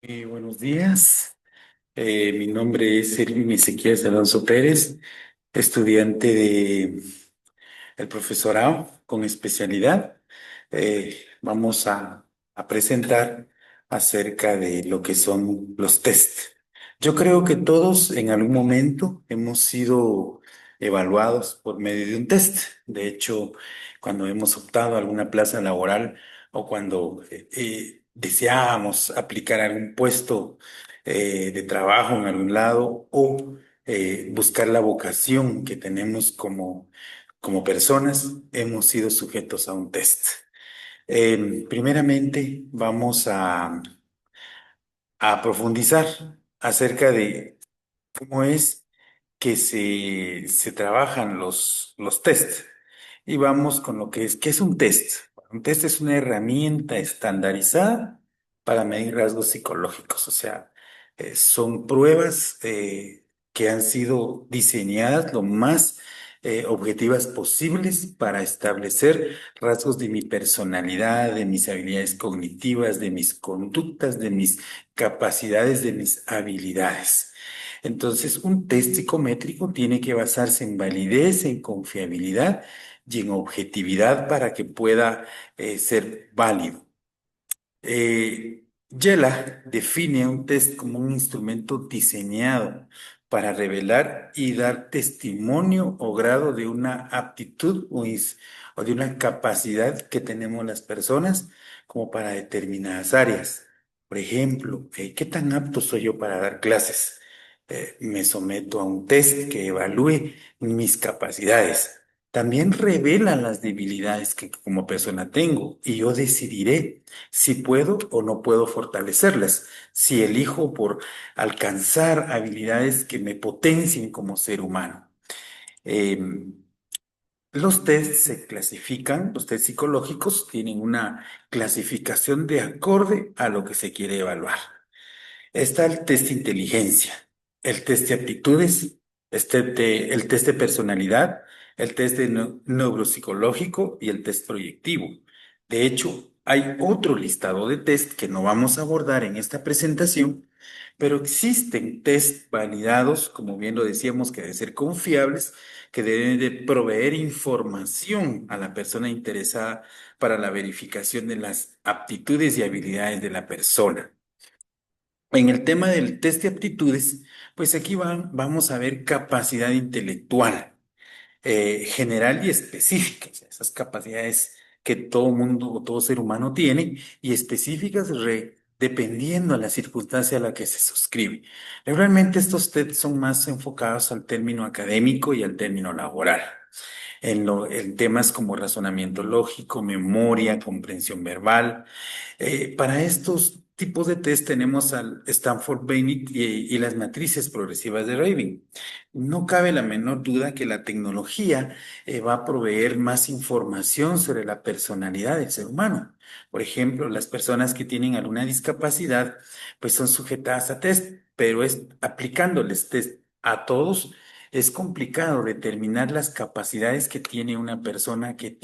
Buenos días. Mi nombre es Erwin Ezequiel Alonso Pérez, estudiante de el profesorado con especialidad. Vamos a presentar acerca de lo que son los test. Yo creo que todos en algún momento hemos sido evaluados por medio de un test. De hecho, cuando hemos optado a alguna plaza laboral o cuando deseábamos aplicar algún puesto de trabajo en algún lado o buscar la vocación que tenemos como personas, hemos sido sujetos a un test. Primeramente, vamos a profundizar acerca de cómo es que se trabajan los tests. Y vamos con lo que es, ¿qué es un test? Un test es una herramienta estandarizada para medir rasgos psicológicos, o sea, son pruebas que han sido diseñadas lo más objetivas posibles para establecer rasgos de mi personalidad, de mis habilidades cognitivas, de mis conductas, de mis capacidades, de mis habilidades. Entonces, un test psicométrico tiene que basarse en validez, en confiabilidad y en objetividad para que pueda ser válido. Yela define un test como un instrumento diseñado para revelar y dar testimonio o grado de una aptitud o de una capacidad que tenemos las personas como para determinadas áreas. Por ejemplo, ¿qué tan apto soy yo para dar clases? Me someto a un test que evalúe mis capacidades. También revela las debilidades que como persona tengo y yo decidiré si puedo o no puedo fortalecerlas, si elijo por alcanzar habilidades que me potencien como ser humano. Eh, los tests se clasifican, los test psicológicos tienen una clasificación de acorde a lo que se quiere evaluar. Está el test de inteligencia, el test de aptitudes, el test de personalidad, el test de neuropsicológico y el test proyectivo. De hecho, hay otro listado de test que no vamos a abordar en esta presentación, pero existen test validados, como bien lo decíamos, que deben ser confiables, que deben de proveer información a la persona interesada para la verificación de las aptitudes y habilidades de la persona. En el tema del test de aptitudes, pues aquí vamos a ver capacidad intelectual, general y específica, o sea, esas capacidades que todo mundo o todo ser humano tiene y específicas dependiendo de la circunstancia a la que se suscribe. Realmente estos test son más enfocados al término académico y al término laboral en temas como razonamiento lógico, memoria, comprensión verbal. Para estos tipos de test tenemos al Stanford Binet y las matrices progresivas de Raven. No cabe la menor duda que la tecnología va a proveer más información sobre la personalidad del ser humano. Por ejemplo, las personas que tienen alguna discapacidad, pues son sujetadas a test, pero es aplicándoles test a todos. Es complicado determinar las capacidades que tiene una persona que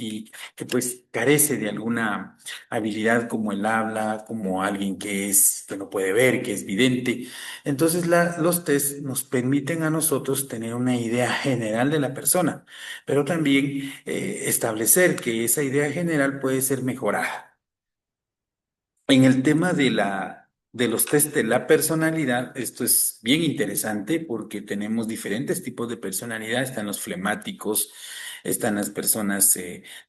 pues carece de alguna habilidad como el habla, como alguien que no puede ver, que es vidente. Entonces, los test nos permiten a nosotros tener una idea general de la persona, pero también establecer que esa idea general puede ser mejorada. En el tema de los test de la personalidad, esto es bien interesante porque tenemos diferentes tipos de personalidad. Están los flemáticos, están las personas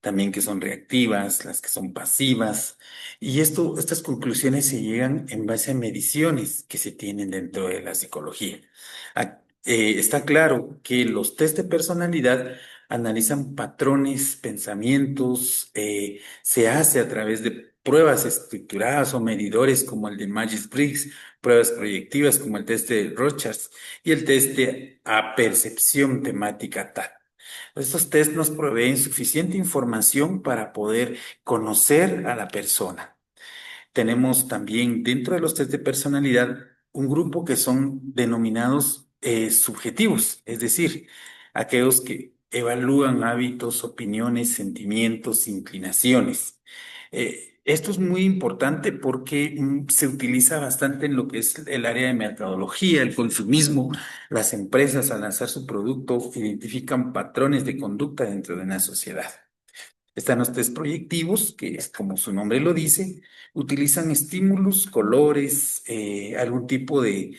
también que son reactivas, las que son pasivas. Y estas conclusiones se llegan en base a mediciones que se tienen dentro de la psicología. Está claro que los test de personalidad analizan patrones, pensamientos, se hace a través de pruebas estructuradas o medidores como el de Myers-Briggs, pruebas proyectivas como el test de Rorschach y el test de apercepción temática TAT. Estos test nos proveen suficiente información para poder conocer a la persona. Tenemos también dentro de los test de personalidad un grupo que son denominados subjetivos, es decir, aquellos que evalúan hábitos, opiniones, sentimientos, inclinaciones. Esto es muy importante porque se utiliza bastante en lo que es el área de mercadología, el consumismo. Las empresas al lanzar su producto identifican patrones de conducta dentro de una sociedad. Están los test proyectivos, que es como su nombre lo dice, utilizan estímulos, colores, algún tipo de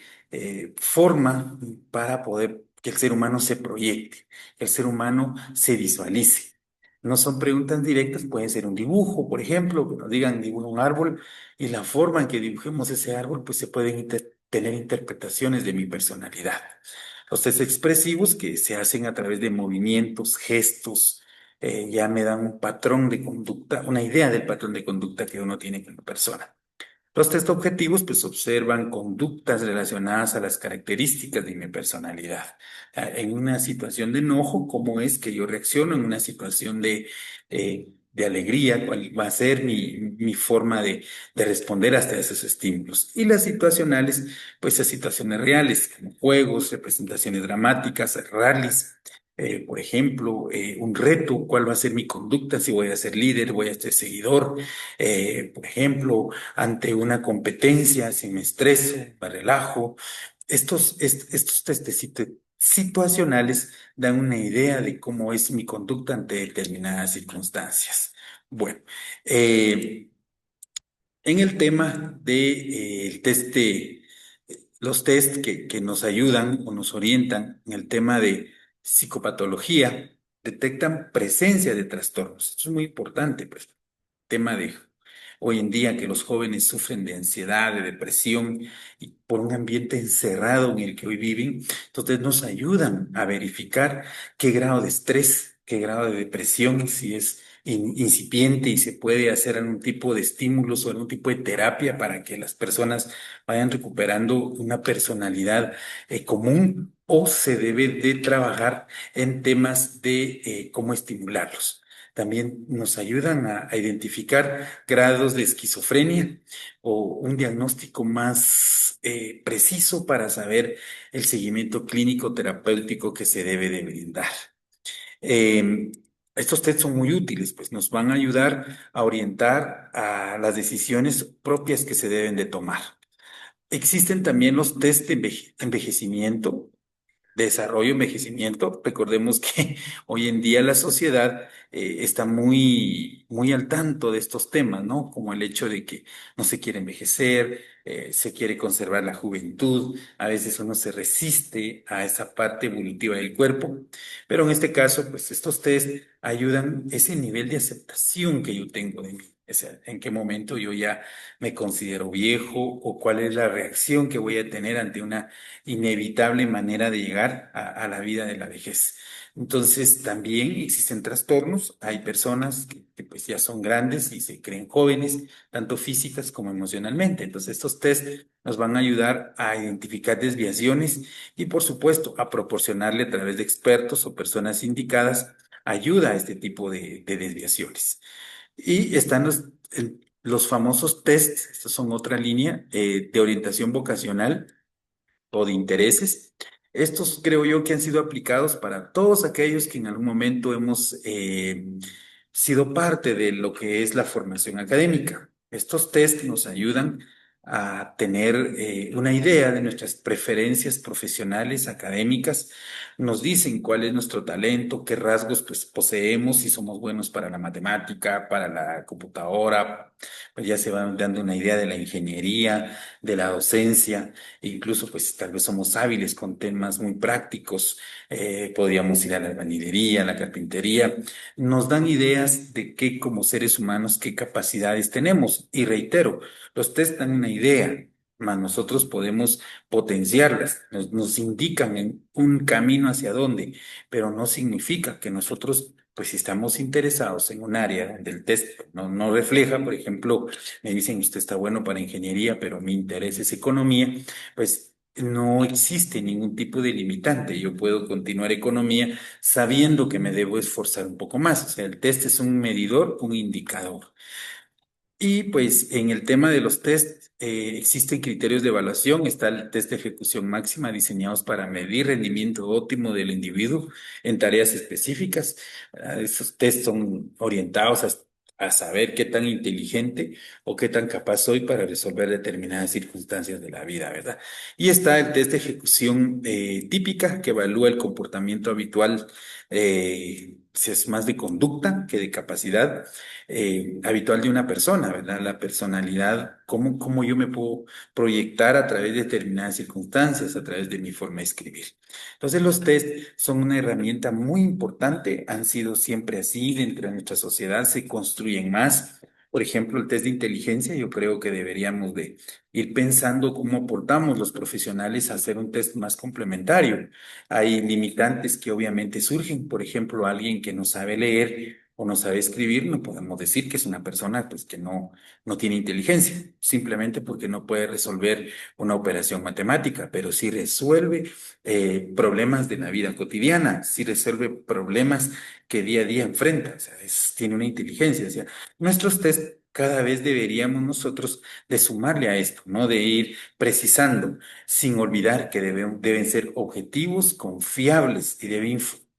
forma para poder que el ser humano se proyecte, que el ser humano se visualice. No son preguntas directas, puede ser un dibujo, por ejemplo, que nos digan dibuja un árbol y la forma en que dibujemos ese árbol, pues se pueden tener interpretaciones de mi personalidad. Los test expresivos que se hacen a través de movimientos, gestos, ya me dan un patrón de conducta, una idea del patrón de conducta que uno tiene como persona. Los test objetivos, pues, observan conductas relacionadas a las características de mi personalidad. En una situación de enojo, ¿cómo es que yo reacciono? En una situación de alegría, ¿cuál va a ser mi forma de responder hasta esos estímulos? Y las situacionales, pues, a situaciones reales, como juegos, representaciones dramáticas, rallies. Por ejemplo, un reto, ¿cuál va a ser mi conducta? Si voy a ser líder, voy a ser seguidor. Por ejemplo, ante una competencia, si me estreso, me relajo. Estos test de situacionales dan una idea de cómo es mi conducta ante determinadas circunstancias. Bueno, eh, en el tema de, el test los test que nos ayudan o nos orientan en el tema de psicopatología, detectan presencia de trastornos. Esto es muy importante, pues tema de hoy en día que los jóvenes sufren de ansiedad, de depresión y por un ambiente encerrado en el que hoy viven, entonces nos ayudan a verificar qué grado de estrés, qué grado de depresión, si es incipiente y se puede hacer algún tipo de estímulos o algún tipo de terapia para que las personas vayan recuperando una personalidad común o se debe de trabajar en temas de cómo estimularlos. También nos ayudan a identificar grados de esquizofrenia o un diagnóstico más preciso para saber el seguimiento clínico terapéutico que se debe de brindar. Eh, Estos test son muy útiles, pues nos van a ayudar a orientar a las decisiones propias que se deben de tomar. Existen también los test de envejecimiento, desarrollo, envejecimiento. Recordemos que hoy en día la sociedad está muy al tanto de estos temas, ¿no? Como el hecho de que no se quiere envejecer, se quiere conservar la juventud, a veces uno se resiste a esa parte evolutiva del cuerpo, pero en este caso, pues estos test ayudan ese nivel de aceptación que yo tengo de mí. O sea, en qué momento yo ya me considero viejo o cuál es la reacción que voy a tener ante una inevitable manera de llegar a la vida de la vejez. Entonces, también existen trastornos. Hay personas que, pues ya son grandes y se creen jóvenes, tanto físicas como emocionalmente. Entonces, estos test nos van a ayudar a identificar desviaciones y, por supuesto, a proporcionarle a través de expertos o personas indicadas ayuda a este tipo de desviaciones. Y están los famosos tests, estos son otra línea de orientación vocacional o de intereses. Estos creo yo que han sido aplicados para todos aquellos que en algún momento hemos sido parte de lo que es la formación académica. Estos test nos ayudan a tener una idea de nuestras preferencias profesionales, académicas, nos dicen cuál es nuestro talento, qué rasgos pues, poseemos, si somos buenos para la matemática, para la computadora, pues ya se van dando una idea de la ingeniería, de la docencia. Incluso, pues tal vez somos hábiles con temas muy prácticos, podríamos ir a la albañilería, a la carpintería, nos dan ideas de qué como seres humanos, qué capacidades tenemos. Y reitero, los test dan una idea, mas nosotros podemos potenciarlas, nos indican en un camino hacia dónde, pero no significa que nosotros... Pues si estamos interesados en un área del test, no refleja, por ejemplo, me dicen, usted está bueno para ingeniería, pero mi interés es economía, pues no existe ningún tipo de limitante. Yo puedo continuar economía sabiendo que me debo esforzar un poco más. O sea, el test es un medidor, un indicador. Y pues en el tema de los test, existen criterios de evaluación. Está el test de ejecución máxima diseñados para medir rendimiento óptimo del individuo en tareas específicas. Esos test son orientados a a saber qué tan inteligente o qué tan capaz soy para resolver determinadas circunstancias de la vida, ¿verdad? Y está el test de ejecución típica que evalúa el comportamiento habitual, si es más de conducta que de capacidad habitual de una persona, ¿verdad? La personalidad, cómo yo me puedo proyectar a través de determinadas circunstancias, a través de mi forma de escribir. Entonces los test son una herramienta muy importante, han sido siempre así dentro de nuestra sociedad, se construyen más. Por ejemplo, el test de inteligencia, yo creo que deberíamos de ir pensando cómo aportamos los profesionales a hacer un test más complementario. Hay limitantes que obviamente surgen, por ejemplo, alguien que no sabe leer o no sabe escribir, no podemos decir que es una persona pues, que no tiene inteligencia, simplemente porque no puede resolver una operación matemática, pero sí resuelve problemas de la vida cotidiana, sí resuelve problemas que día a día enfrenta, o sea, tiene una inteligencia. O sea, nuestros test cada vez deberíamos nosotros de sumarle a esto, ¿no? De ir precisando, sin olvidar que deben ser objetivos, confiables y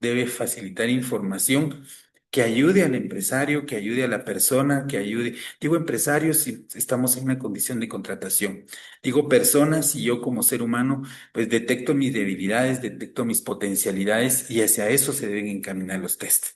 debe facilitar información que ayude al empresario, que ayude a la persona, que ayude, digo empresario si estamos en una condición de contratación, digo personas si yo como ser humano pues detecto mis debilidades, detecto mis potencialidades y hacia eso se deben encaminar los test.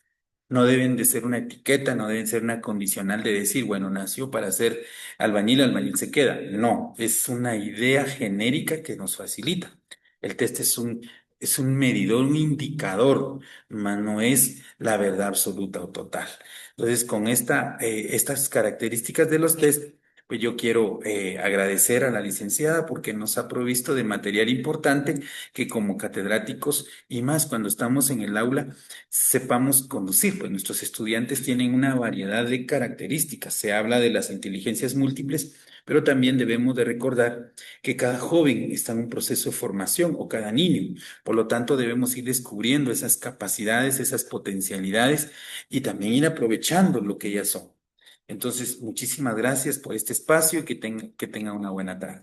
No deben de ser una etiqueta, no deben ser una condicional de decir, bueno, nació para ser albañil, albañil se queda. No, es una idea genérica que nos facilita. El test es un medidor, un indicador, mas no es la verdad absoluta o total. Entonces, con estas características de los test, pues yo quiero agradecer a la licenciada porque nos ha provisto de material importante que como catedráticos y más cuando estamos en el aula sepamos conducir, pues nuestros estudiantes tienen una variedad de características. Se habla de las inteligencias múltiples, pero también debemos de recordar que cada joven está en un proceso de formación o cada niño. Por lo tanto, debemos ir descubriendo esas capacidades, esas potencialidades y también ir aprovechando lo que ellas son. Entonces, muchísimas gracias por este espacio y que tenga una buena tarde.